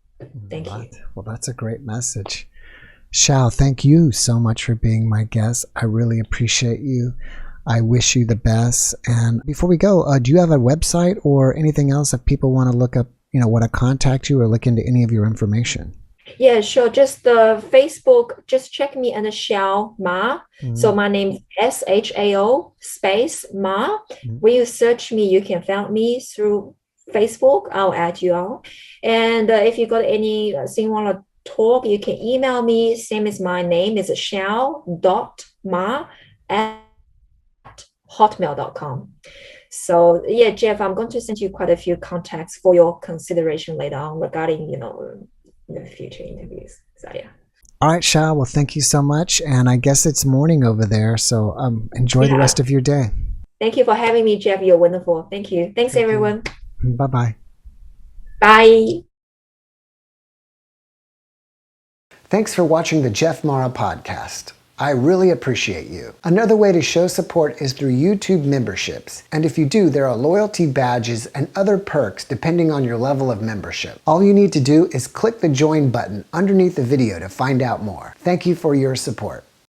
Thank you. Well, that's a great message. Xiao, thank you so much for being my guest. I really appreciate you. I wish you the best. And before we go, do you have a website or anything else if people want to look up, want to contact you or look into any of your information? Yeah, sure. Just the Facebook, just check me under Xiao Ma. So my name is SHAO space Ma. When you search me, you can find me through Facebook. I'll add you on. And if you got anything you want to talk, you can email me. Same as my name is xiao.ma@hotmail.com. So yeah, Jeff, I'm going to send you quite a few contacts for your consideration later on regarding, the future interviews. So yeah. All right, Xiao. Well, thank you so much. And I guess it's morning over there. So enjoy the rest of your day. Thank you for having me, Jeff. You're wonderful. Thank you. Thanks, everyone. Bye-bye. Bye. Thanks for watching the Jeff Mara podcast. I really appreciate you. Another way to show support is through YouTube memberships. And if you do, there are loyalty badges and other perks depending on your level of membership. All you need to do is click the join button underneath the video to find out more. Thank you for your support.